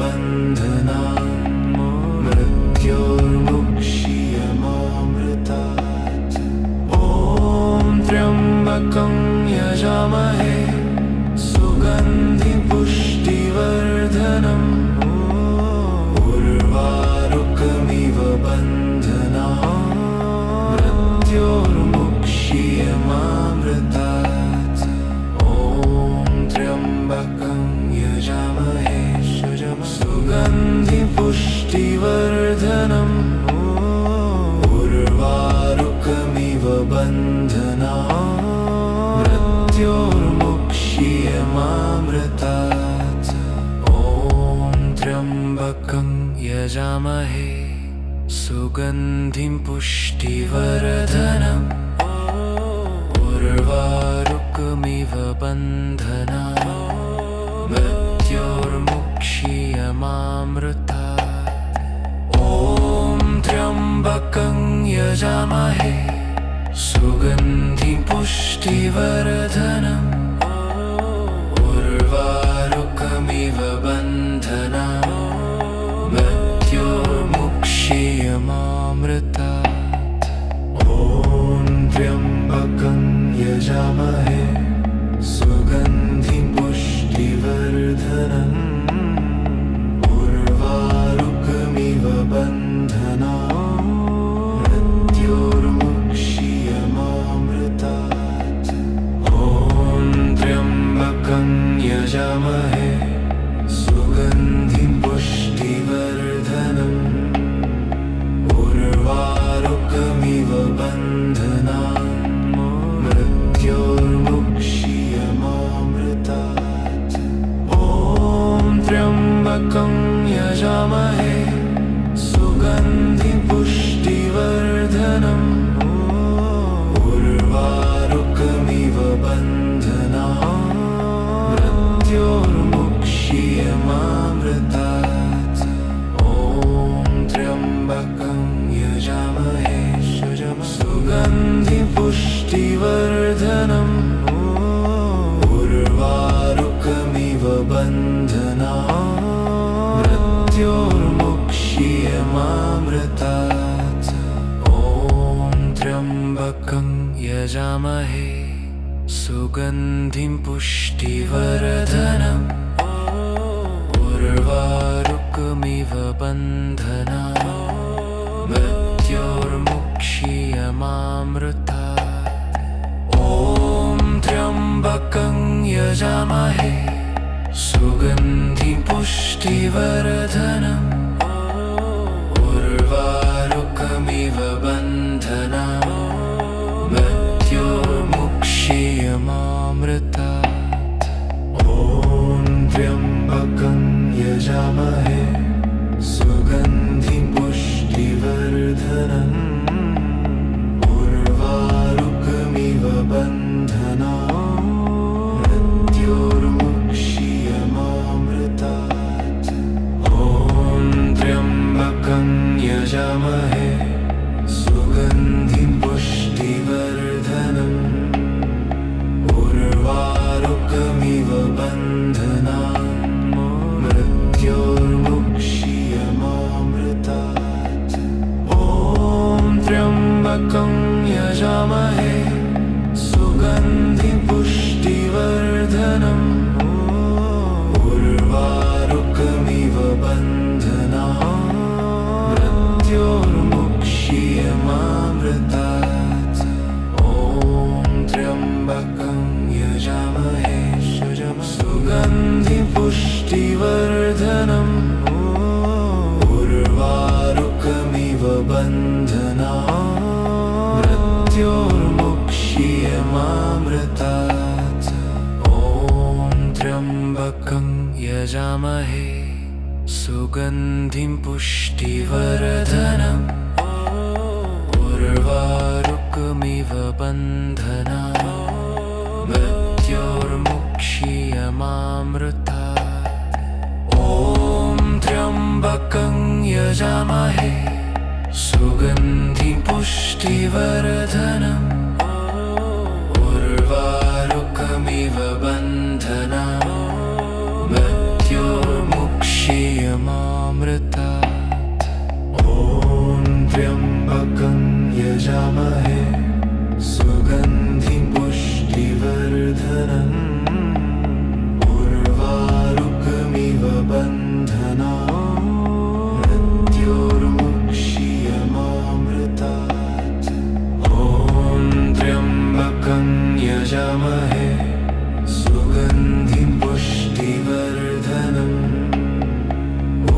बन्धनान् मृत्योर्मुक्षीयमामृतात्। ॐ त्र्यम्बकं यजामहे सुगन्धिं पुष्टिवर्धनम् उर्वारुकमिव बन्धनान् मृत्योर्मुक्षीयमामृतात्। ॐ त्र्यम्बकं यजामहे सुगन्धिं पुष्टिवर्धनम् उर्वारुकमिव बन्धनान् मृत्योर्मुक्षीयमामृतात्। ॐ त्र्यम्बकं यजामहे सुगन्धिं पुष्टिवर्धनम् उर्वारुकमिव बन्धनान् मृत्योर्मुक्षीयमामृतात्। ॐ त्र्यम्बकं यजामहे सुगन्धिं पुष्टिवर्धनम् उर्वारुकमिव बन्धनान् मृत्योर्मुक्षीयमामृतात्। ॐ त्र्यम्बकं यजामहे सुगन्धिं पुष्टिवर्धनम् उर्वारुकमिव बन्धनान् मृत्योर्मुक्षीयमामृतात्। ॐ त्र्यम्बकं यजामहे सुगन्धिं पुष्टिवर्धनम् उर्वारुकमिव बन्धनान् मृत्योर्मुक्षीयमामृतात्। ॐ त्र्यम्बकं यजामहे सुगन्धिं पुष्टिवर्धनम् उर्वारुकमिव बन्धनान् मृत्योर्मुक्षीयमामृतात्। ॐ त्र्यम्बकं यजामहे सुगन्धिं पुष्टिवर्धनम् उर्वारुकमिव बन्धनान् मृत्योर्मुक्षीयमामृतात्। ॐ त्र्यम्बकं यजामहे सुगन्धिं पुष्टिवर्धनम् उर्वारुकमिव बन्धनान् मृत्योर्मुक्षीयमामृतात्। ॐ त्र्यम्बकं यजामहे सुगन्धिं पुष्टिवर्धनम् उर्वारुकमिव बन्धनान् मृत्योर्मुक्षीयमामृतात्। ॐ त्र्यम्बकं यजामहे सुगन्धिं पुष्टिवर्धनम् उर्वारुकमिव बन्धनान् मृत्योर्मुक्षीयमामृतात्। ॐ त्र्यम्बकं यजामहे सुगन्धिं पुष्टिवर्धनम् उर्वारुकमिव बन्धनान् मृत्योर्मुक्षीयमामृतात्। ॐ त्र्यम्बकं यजामहे सुगन्धिं पुष्टिवर्धनम् उर्वारुकमिव बन्धनान् मृत्योर्मुक्षीयमामृतात्। ॐ त्र्यम्बकं यजामहे सुगन्धिं पुष्टिवर्धनम् उर्वारुकमिव बन्धनान् मृत्योर्मुक्षीयमामृतात्। ॐ त्र्यम्बकं यजामहे सुगन्धिं पुष्टिवर्धनम् उर्वारुकमिव बन्धनान् मृत्योर्मुक्षीयमामृतात्। ॐ त्र्यम्बकं यजामहे सुगन्धिं पुष्टिवर्धनम् उर्वारुकमिव बन्धनान् मृत्योर्मुक्षीयमामृतात्। ॐ त्र्यम्बकं यजामहे सुगन्धिं पुष्टिवर्धनम् उर्वारुकमिव बन्धनान् मृत्योर्मुक्षीयमामृतात्। ॐ त्र्यम्बकं यजामहे सुगन्धिं पुष्टिवर्धनम्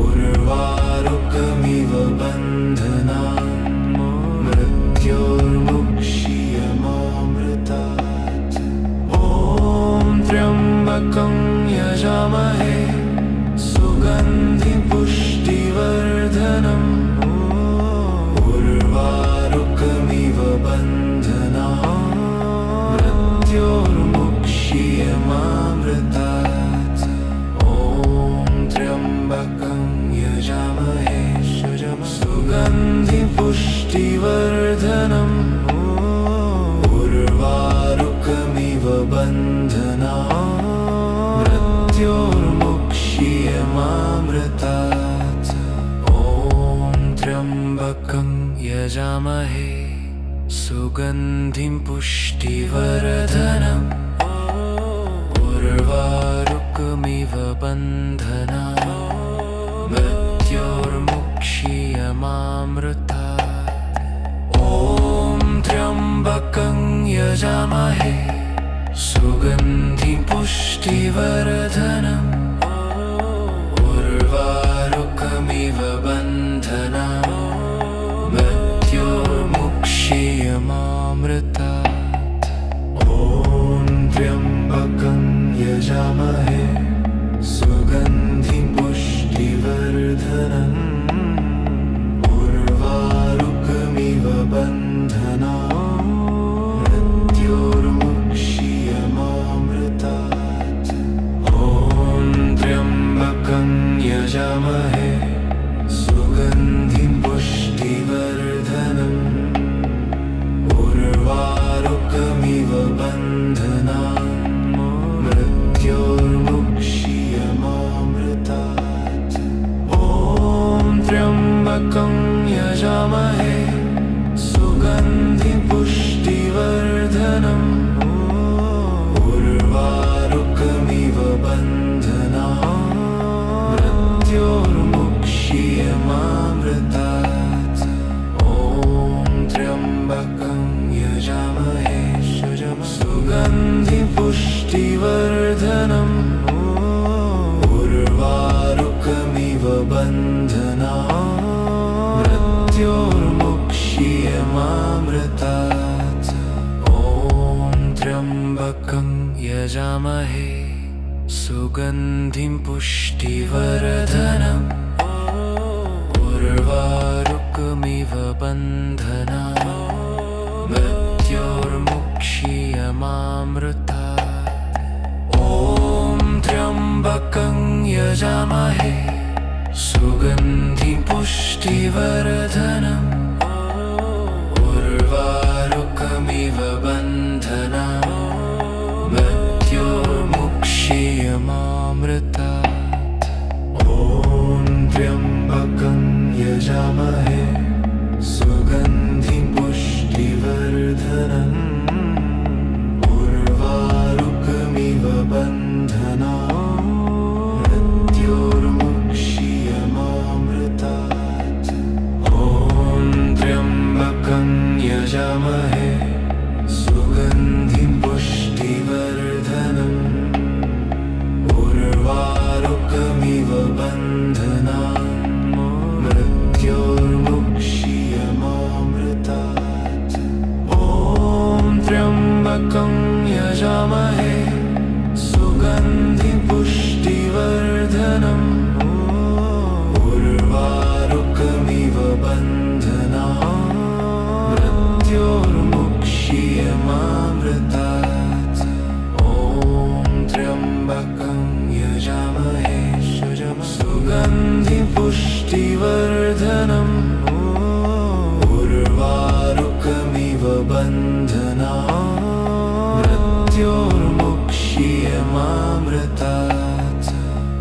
उर्वारुकमिव बन्धनान् मृत्योर्मुक्षीयमामृतात्। ॐ त्र्यम्बकं यजामहे सुगन्धिं पुष्टिवर्धनम् उर्वारुकमिव बन्धनान् मृत्योर्मुक्षीयमामृतात्। ॐ त्र्यम्बकं यजामहे सुगन्धिं पुष्टिवर्धनम् उर्वारुकमिव बन्धनान् मृत्योर्मुक्षीयमामृतात्। ॐ त्र्यम्बकं यजामहे सुगन्धिं पुष्टिवर्धनम् उर्वारुकमिव बन्धनान् मृत्योर्मुक्षीयमामृतात्। ॐ त्र्यम्बकं यजामहे सुगन्धिं पुष्टिवर्धनम् उर्वारुकमिव बन्धनान् मृत्योर्मुक्षीयमामृतात्। ॐ त्र्यम्बकं यजामहे सुगन्धिं पुष्टिवर्धनम् उर्वारुकमिव बन्धनान् मृत्योर्मुक्षीयमामृतात्। ॐ त्र्यम्बकं यजामहे सुगन्धिं पुष्टिवर्धनम् उर्वारुकमिव बन्धनान् मृत्योर्मुक्षीयमामृतात्। ॐ त्र्यम्बकं यजामहे सुगन्धिं पुष्टिवर्धनम् उर्वारुकमिव बन्धनान् मृत्योर्मुक्षीयमामृतात्। ॐ त्र्यम्बकं यजामहे सुगन्धिं पुष्टिवर्धनम् उर्वारुकमिव बन्धनान् मृत्योर्मुक्षीयमामृतात्। ॐ त्र्यम्बकं यजामहे सुगन्धिं पुष्टिवर्धनम् उर्वारुकमिव बन्धनान् मृत्योर्मुक्षीयमामृतात्। ॐ त्र्यम्बकं यजामहे सुगन्धिं पुष्टिवर्धनम् उर्वारुकमिव बन्धनान् मृत्योर्मुक्षीयमामृतात्। ॐ त्र्यम्बकं यजामहे सुगन्धिं पुष्टिवर्धनम् उर्वारुकमिव बन्धनान् मृत्योर्मुक्षीयमामृतात्। ॐ त्र्यम्बकं यजामहे सुगन्धिं पुष्टिवर्धनम् उर्वारुकमिव बन्धनान् मृत्योर्मुक्षीयमामृतात्। ॐ त्र्यम्बकं यजामहे सुगन्धिं पुष्टिवर्धनम् उर्वारुकमिव बन्धनान् मृत्योर्मुक्षीयमामृतात्। ॐ त्र्यम्बकं यजामहे सुगन्धिं पुष्टिवर्धनम् उर्वारुकमिव बन्धनान् मृत्योर्मुक्षीयमामृतात्।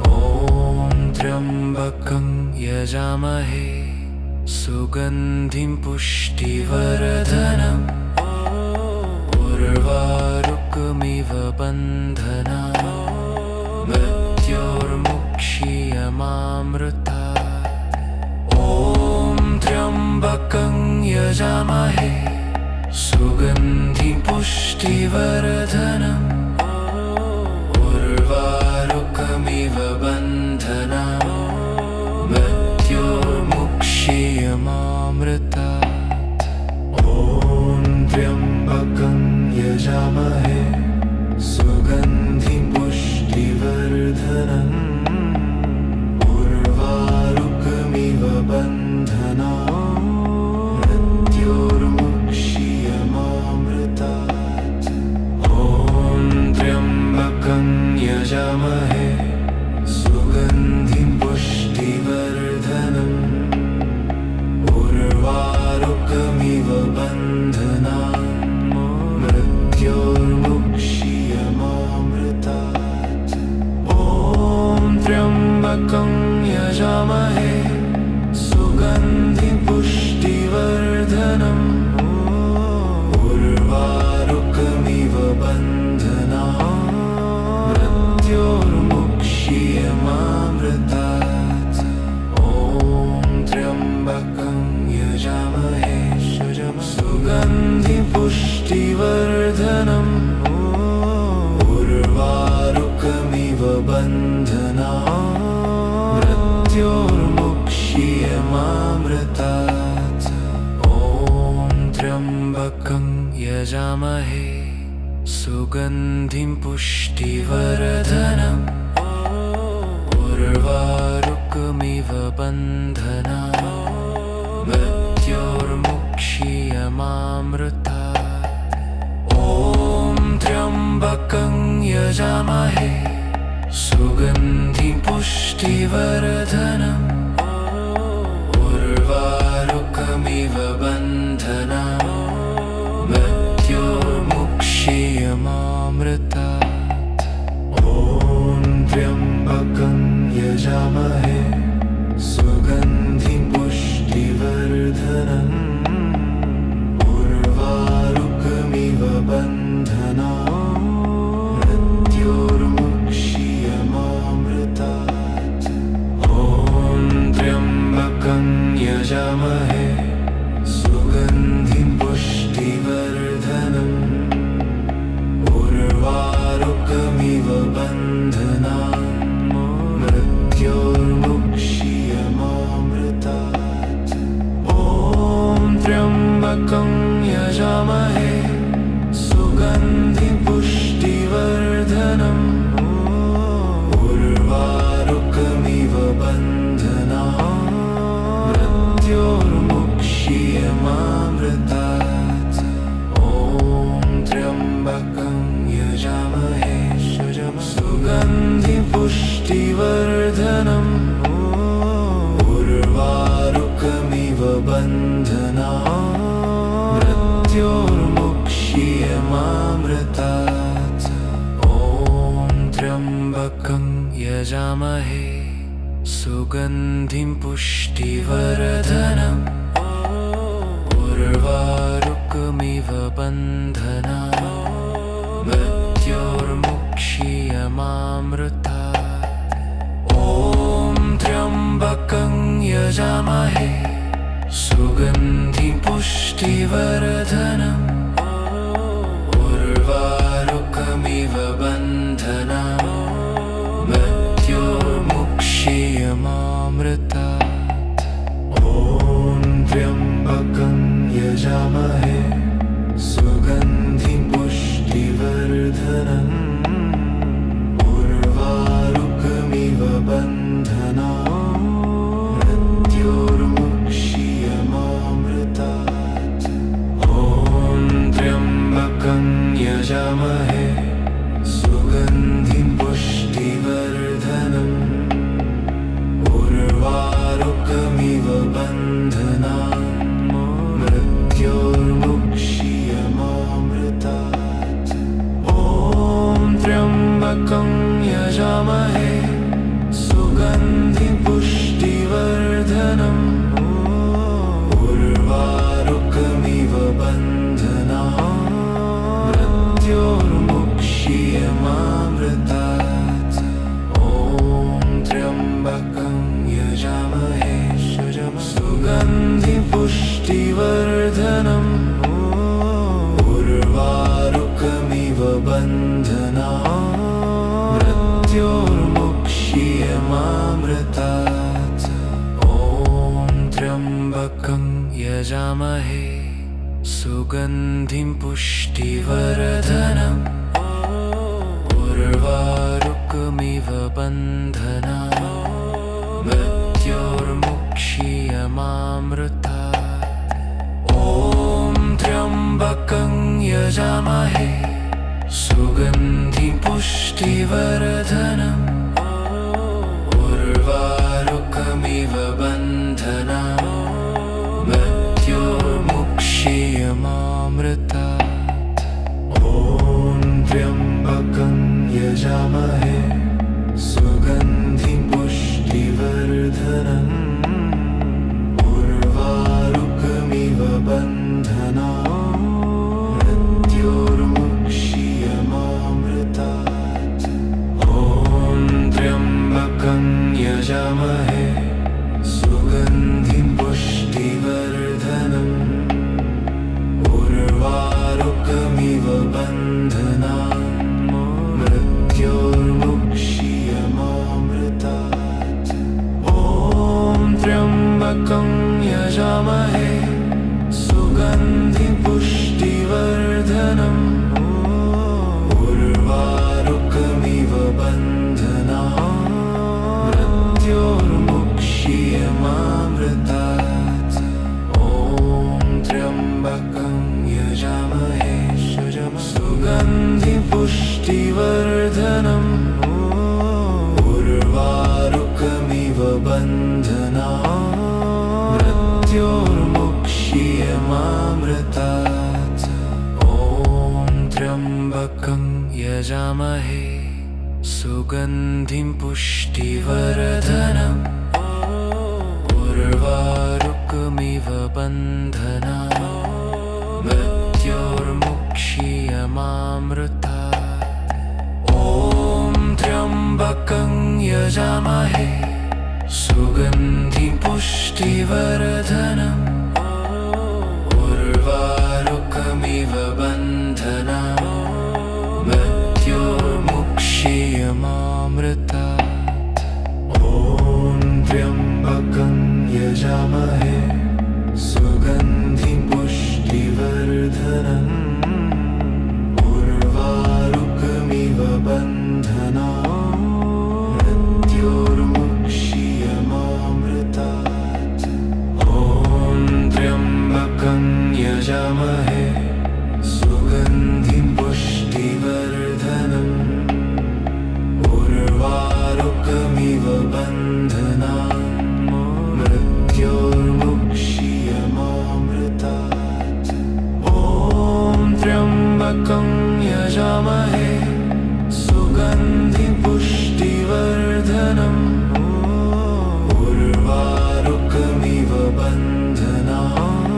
ॐ त्र्यम्बकं त्र्यम्बकं यजामहे सुगन्धिं पुष्टिवर्धनम् उर्वारुकमिव बन्धनान् मृत्योर्मुक्षीयमामृतात्। ॐ त्र्यम्बकं यजामहे सुगन्धिं पुष्टिवर्धनम् उर्वारुकमिव बन्धनान् मृत्योर्मुक्षीयमामृतात्। ॐ त्र्यम्बकं यजामहे सुगन्धिं पुष्टिवर्धनम् उर्वारुकमिव बन्धनान् मृत्योर्मुक्षीयमामृतात्। ॐ त्र्यम्बकं यजामहे सुगन्धिं पुष्टिवर्धनम् उर्वारुकमिव बन्धनान् मृत्योर्मुक्षीयमामृतात्। ॐ त्र्यम्बकं यजामहे सुगन्धिं पुष्टिवर्धनम् उर्वारुकमिव बन्धनान् मृत्योर्मुक्षीयमामृतात्। ॐ त्र्यम्बकं यजामहे सुगन्धिं पुष्टिवर्धनम् उर्वारुकमिव बन्धनान् मृत्योर्मुक्षीयमामृतात्। ॐ त्र्यम्बकं यजामहे सुगन्धिं पुष्टिवर्धनम् उर्वारुकमिव बन्धनान् मृत्योर्मुक्षीयमामृतात्। ॐ त्र्यम्बकं यजामहे सुगन्धिं पुष्टिवर्धनम् उर्वारुकमिव बन्धनान् मृत्योर्मुक्षीयमामृतात्। ॐ त्र्यम्बकं यजामहे सुगन्धिं पुष्टिवर्धनम् उर्वारुकमिव बन्धनान् मृत्योर्मुक्षीयमामृतात्। ॐ त्र्यम्बकं यजामहे सुगन्धिं पुष्टिवर्धनम् उर्वारुकमिव बन्धनान् मृत्योर्मुक्षीयमामृतात्। ॐ त्र्यम्बकं यजामहे सुगन्धिं पुष्टिवर्धनम् उर्वारुकमिव बन्धनान् मृत्योर्मुक्षीयमामृतात्। ॐ त्र्यम्बकं यजामहे सुगन्धिं पुष्टिवर्धनम् उर्वारुकमिव बन्धनान् मृत्योर्मुक्षीयमामृतात्। ॐ त्र्यम्बकं यजामहे सुगन्धिं पुष्टिवर्धनम् उर्वारुकमिव बन्धनान् मृत्योर्मुक्षीयमामृतात्। ॐ त्र्यम्बकं यजामहे सुगन्धिं पुष्टिवर्धनम् उर्वारुकमिव बन्धनान् मृत्योर्मुक्षीयमामृतात्। ॐ त्र्यम्बकं यजामहे सुगन्धिं पुष्टिवर्धनम् उर्वारुकमिव बन्धनान् मृत्योर्मुक्षीयमामृतात्। ॐ त्र्यम्बकं यजामहे सुगन्धिं पुष्टिवर्धनम् उर्वारुकमिव बन्धनान् मृत्योर्मुक्षीयमामृतात्। ॐ त्र्यम्बकं यजामहे सुगन्धिं पुष्टिवर्धनम् पुष्टिवर्धनम् उर्वारुकमिव बन्धनान् मृत्योर्मुक्षीयमामृतात्। ॐ त्र्यम्बकं यजामहे सुगन्धिं पुष्टिवर्धनम् उर्वारुकमिव बन्धनान् मृत्योर्मुक्षीयमामृतात्। ॐ त्र्यम्बकं यजामहे सुगन्धिं पुष्टिवर्धनम् उर्वारुकमिव बन्धनान् मृत्योर्मुक्षीयमामृतात्। ॐ त्र्यम्बकं यजामहे सुगन्धिं पुष्टिवर्धनम् उर्वारुकमिव बन्धनान् मृत्योर्मुक्षीयमामृतात्। ॐ त्र्यम्बकं यजामहे सुगन्धिं पुष्टिवर्धनम् उर्वारुकमिव बन्धनान् मृत्योर्मुक्षीयमामृतात्। ॐ त्र्यम्बकं यजामहे सुगन्धिं पुष्टिवर्धनम् उर्वारुकमिव बन्धनान् मृत्योर्मुक्षीयमामृतात्। ॐ त्र्यम्बकं यजामहे सुगन्धिं पुष्टिवर्धनम् उर्वारुकमिव बन्धनान् मृत्योर्मुक्षीयमामृतात्। ॐ त्र्यम्बकं यजामहे सुगन्धिं पुष्टिवर्धनम् उर्वारुकमिव बन्धनान् मृत्योर्मुक्षीयमामृतात्। ॐ त्र्यम्बकं यजामहे सुगन्धिं पुष्टिवर्धनम् उर्वारुकमिव बन्धनान् मृत्योर्मुक्षीयमामृतात्। ॐ त्र्यम्बकं यजामहे सुगन्धिं पुष्टिवर्धनम् उर्वारुकमिव बन्धनान् मृत्योर्मुक्षीयमामृतात्। ॐ त्र्यम्बकं यजामहे सुगन्धिं पुष्टिवर्धनम् उर्वारुकमिव बन्धनान् मृत्योर्मुक्षीयमामृतात्। ॐ त्र्यम्बकं यजामहे सुगन्धिं पुष्टिवर्धनम् उर्वारुकमिव बन्धनान्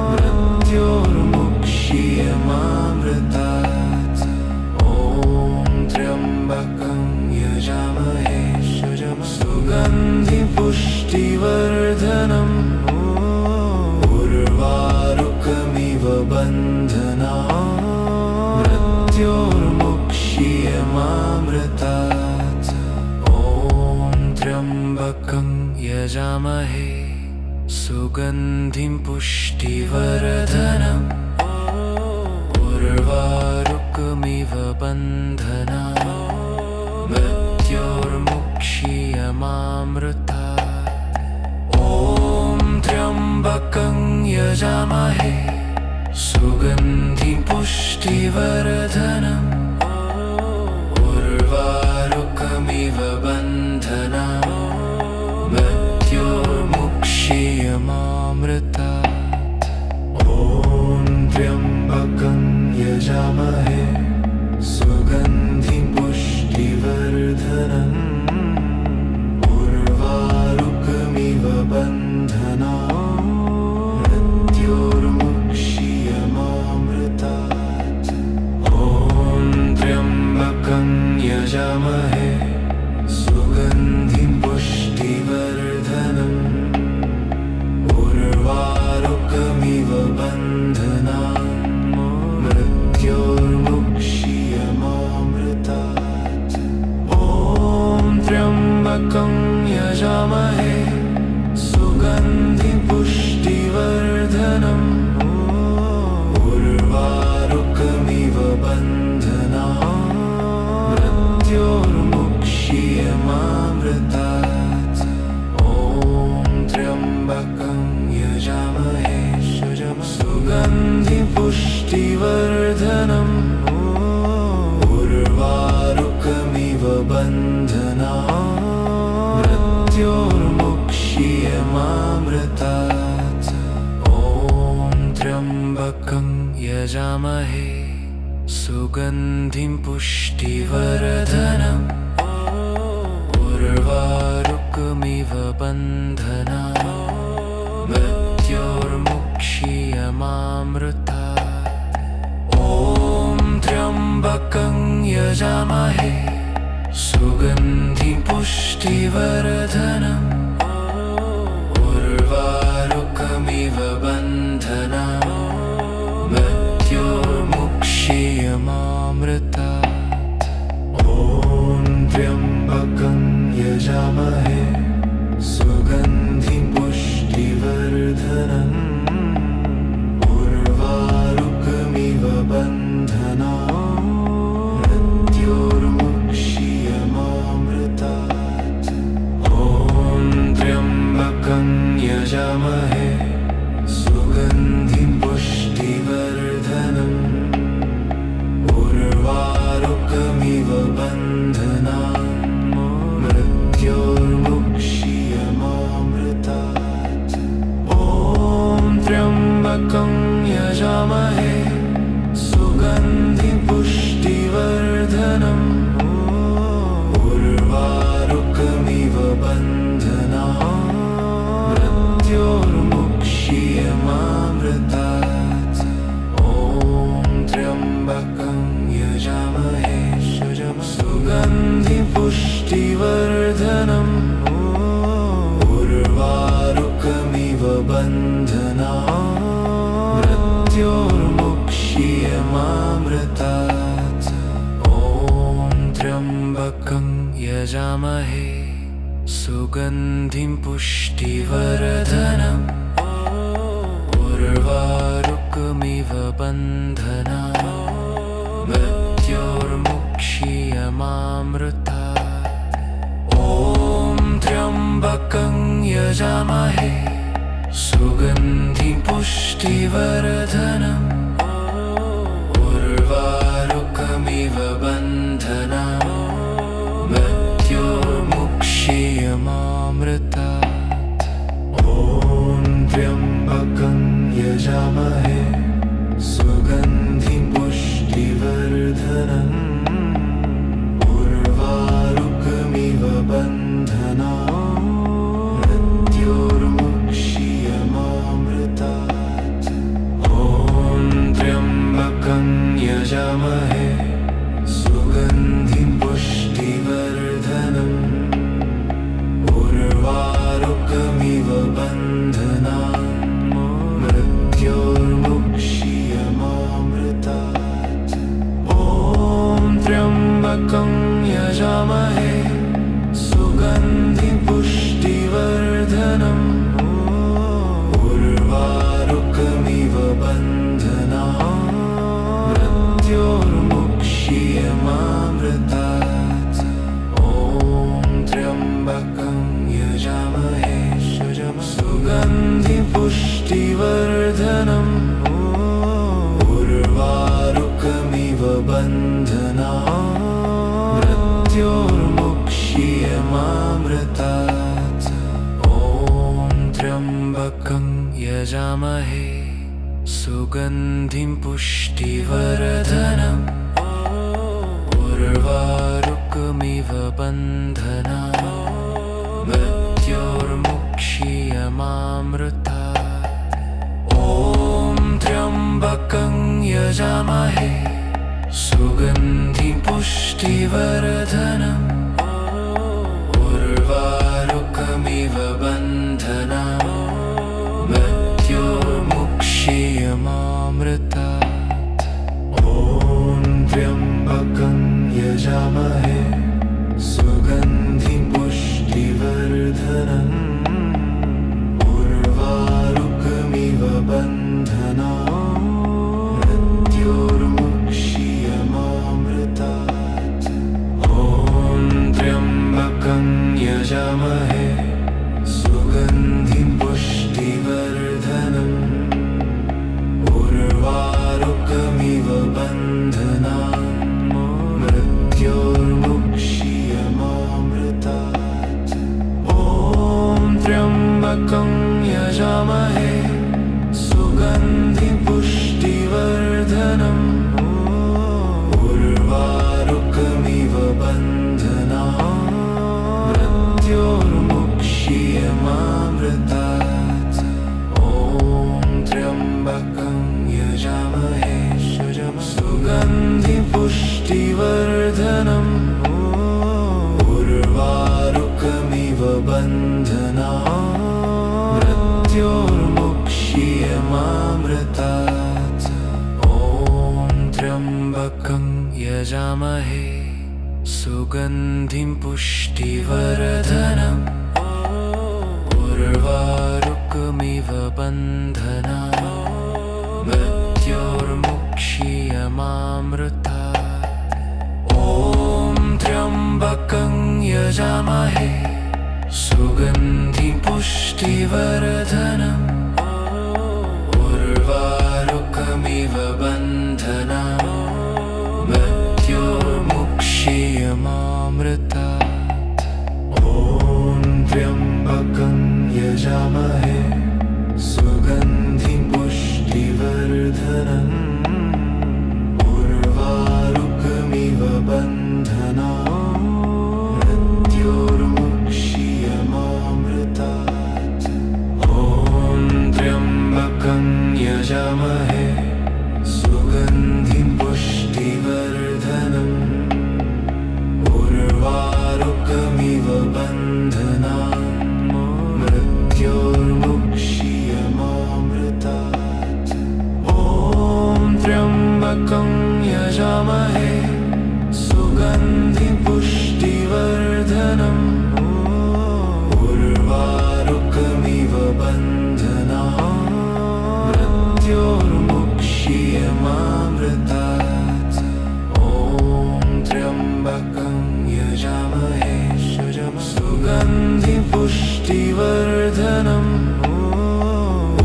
मृत्योर्मुक्षीयमामृतात्। ॐ त्र्यम्बकं यजामहे सुगन्धिं पुष्टिवर्धनम् उर्वारुकमिव बन्धनान् मृत्योर्मुक्षीयमामृतात्। ॐ त्र्यम्बकं यजामहे सुगन्धिं पुष्टिवर्धनम् उर्वारुकमिव बन्धनान् मृत्योर्मुक्षीयमामृतात्। ॐ त्र्यम्बकं यजामहे सुगन्धिं पुष्टिवर्धनम् उर्वारुकमिव बन्धनान् मृत्योर्मुक्षीयमामृतात्। ॐ त्र्यम्बकं यजामहे सुगन्धिं पुष्टिवर्धनम् उर्वारुकमिव बन्धनान् मृत्योर्मुक्षीयमामृतात्। ॐ त्र्यम्बकं यजामहे सुगन्धिं पुष्टिवर्धनम् उर्वारुकमिव त्र्यम्बकं यजामहे सुगन्धिं पुष्टिवर्धनम् उर्वारुकमिव बन्धनान् मृत्योर्मुक्षीयमामृतात्। ॐ त्र्यम्बकं यजामहे सुगन्धिं पुष्टिवर्धनम् उर्वारुकमिव बन्धनान् मृत्योर्मुक्षीयमामृतात्। ॐ त्र्यम्बकं यजामहे सुगन्धिं पुष्टिवर्धनम् उर्वारुकमिव बन्धनान् मृत्योर्मुक्षीयमामृतात्। ॐ त्र्यम्बकं यजामहे सुगन्धिं पुष्टिवर्धनम् उर्वारुकमिव बन्धनान् मृत्योर्मुक्षीयमामृतात्। ॐ त्र्यम्बकं यजामहे सुगन्धिं पुष्टिवर्धनम् उर्वारुकमिव बन्धनान् मृत्योर्मुक्षीयमामृतात्। ॐ त्र्यम्बकं यजामहे सुगन्धिं पुष्टिवर्धनम् उर्वारुकमिव बन्धनान् मृत्योर्मुक्षीयमामृतात्। ॐ त्र्यम्बकं यजामहे सुगन्धिं पुष्टिवर्धनम् उर्वारुकमिव बन्धनान् मृत्योर्मुक्षीयमामृतात्। ॐ त्र्यम्बकं यजामहे सुगन्धिं पुष्टिवर्धनम् उर्वारुकमिव बन्धनान् मृत्योर्मुक्षीयमामृतात्। ॐ त्र्यम्बकं यजामहे सुगन्धिं पुष्टिवर्धनम् उर्वारुकमिव बन्धनान् मृत्योर्मुक्षीयमामृतात्। ॐ त्र्यम्बकं यजामहे सुगन्धिं पुष्टिवर्धनम् उर्वारुकमिव बन्धनान् मृत्योर्मुक्षीयमामृतात्। ॐ त्र्यम्बकं यजामहे सुगन्धिं पुष्टिवर्धनम् उर्वारुकमिव बन्धनान् मृत्योर्मुक्षीयमामृतात्। ॐ त्र्यम्बकं यजामहे सुगन्धिं पुष्टिवर्धनम् उर्वारुकमिव बन्धनान् मृत्योर्मुक्षीयमामृतात्। ॐ त्र्यम्बकं यजामहे सुगन्धिं पुष्टिवर्धनम् उर्वारुकमिव बन्धनान् मृत्योर्मुक्षीयमामृतात्। ॐ त्र्यम्बकं यजामहे सुगन्धिं पुष्टिवर्धनम् उर्वारुकमिव बन्धनान् मृत्योर्मुक्षीयमामृतात्। ॐ त्र्यम्बकं यजामहे सुगन्धिं पुष्टिवर्धनम् उर्वारुकमिव बन्धनान् मृत्योर्मुक्षीयमामृतात्। ॐ त्र्यम्बकं यजामहे सुगन्धिं पुष्टिवर्धनम् उर्वारुकमिव बन्धनान् मृत्योर्मुक्षीयमामृतात्। ॐ त्र्यम्बकं यजामहे सुगन्धिं पुष्टि यजामहे त्र्यम्बकं यजामहे सुगन्धिं पुष्टिवर्धनम् उर्वारुकमिव बन्धनान् मृत्योर्मुक्षीयमामृतात्। ॐ त्र्यम्बकं यजामहे सुगन्धिं पुष्टिवर्धनम् उर्वारुकमिव बन्धनान् मृत्योर्मुक्षीयमामृतात्। ॐ त्र्यम्बकं यजामहे सुगन्धिं पुष्टिवर्धनम् उर्वारुकमिव बन्धनान् मृत्योर्मुक्षीयमामृतात्। ॐ त्र्यम्बकं यजामहे सुगन्धिं पुष्टिवर्धनम् उर्वारुकमिव बन्धनान् मृत्योर्मुक्षीयमामृतात्। ॐ त्र्यम्बकं यजामहे सुगन्धिं पुष्टिवर्धनम् उर्वारुकमिव बन्धनान् मृत्योर्मुक्षीयमामृतात्। ॐ त्र्यम्बकं यजामहे सुगन्धिं पुष्टिवर्धनम्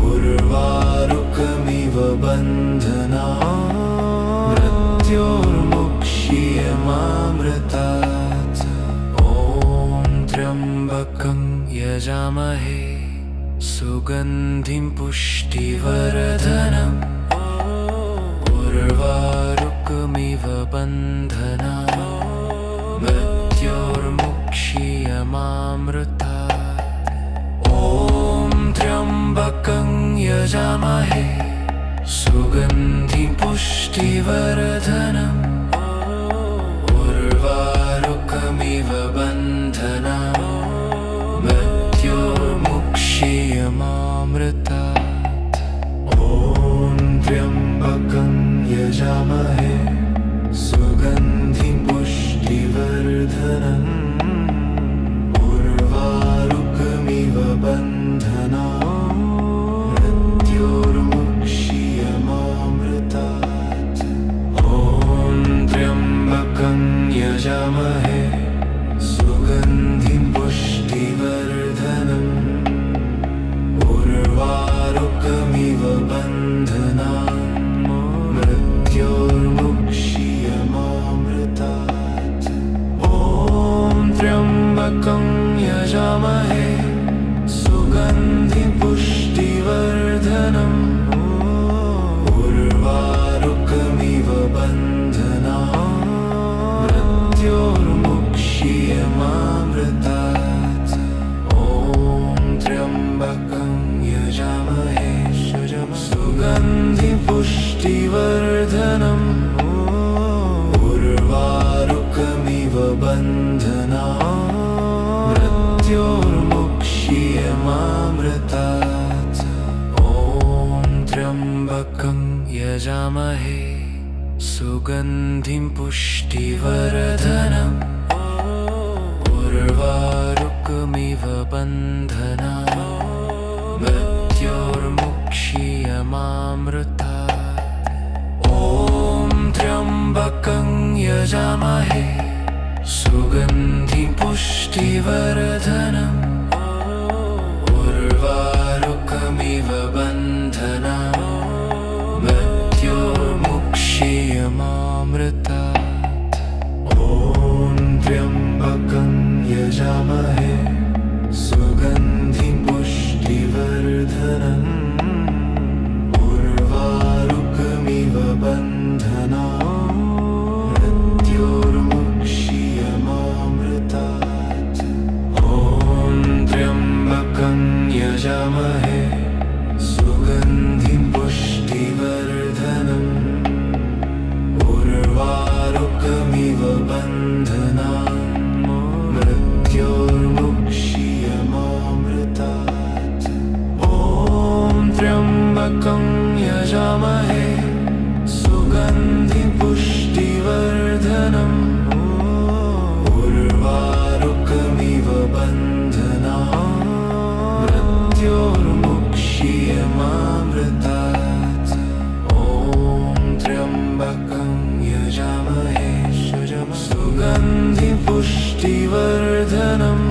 उर्वारुकमिव बन्धनान् मृत्योर्मुक्षीयमामृतात्। ॐ त्र्यम्बकं यजामहे सुगन्धिं पुष्टिवर्धनम् उर्वारुकमिव बन्धनान् मृत्योर्मुक्षीयमामृतात्। ॐ त्र्यम्बकं यजामहे सुगन्धिं पुष्टिवर्धनम् उर्वारुकमिव बन्धनान् मृत्योर्मुक्षीयमामृतात्। ॐ त्र्यम्बकं यजामहे सुगन्धिं पुष्टिवर्धनम् उर्वारुकमिव बन्धनान् मृत्योर्मुक्षीयमामृतात्। ॐ त्र्यम्बकं यजामहे सुगन्धिं पुष्टिवर्धनम् उर्वारुकमिव बन्धनान् मृत्योर्मुक्षीयमामृतात्। ॐ त्र्यम्बकं यजामहे सुगन्धिं पुष्टिवर्धनम् उर्वारुकमिव बन्धनान् मृत्योर्मुक्षीयमामृतात्। ॐ त्र्यम्बकं यजामहे सुगन्धिं पुष्टिवर्धनम् उर्वारुकमिव बन्धनान् मृत्योर्मुक्षीयमामृतात्। ॐ त्र्यम्बकं यजामहे सुगन्धिं पुष्टिवर्धनम् उर्वारुकमिव बन्धनान् मृत्योर्मुक्षीयमामृतात्। ॐ त्र्यम्बकं यजामहे सुगन्धिं पुष्टिवर्धनम् उर्वारुकमिव बन्धनान् मृत्योर्मुक्षीयमामृतात्। ॐ त्र्यम्बकं यजामहे सुगन्धिं पुष्टिवर्धनम् उर्वारुकमिव बन्धनान् मृत्योर्मुक्षीयमामृतात्। ॐ त्र्यम्बकं यजामहे सुगन्धिं पुष्टिवर्धनम् उर्वारुकमिव बन्धनान् मृत्योर्मुक्षीयमामृतात्। ॐ त्र्यम्बकं त्र्यम्बकं यजामहे सुगन्धिं पुष्टिवर्धनम् उर्वारुकमिव बन्धनान् मृत्योर्मुक्षीयमामृतात् ॐ त्र्यम्बकं यजामहे सुगन्धिं पुष्टिवर्धनम्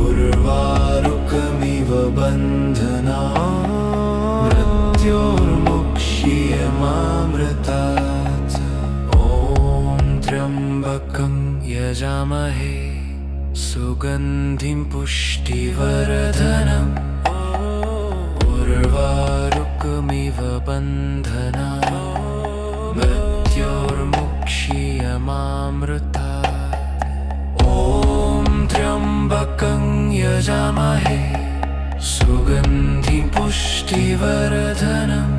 उर्वारुकमिव बन्धनान् मृत्योर्मुक्षीयमामृतात् ॐ त्र्यम्बकं यजामहे सुगन्धिं पुष्टिवर्धनम् उर्वारुकमिव बन्धनान् मृत्योर्मुक्षीयमामृतात् ॐ त्र्यम्बकं यजामहे सुगन्धिं पुष्टिवर्धनम्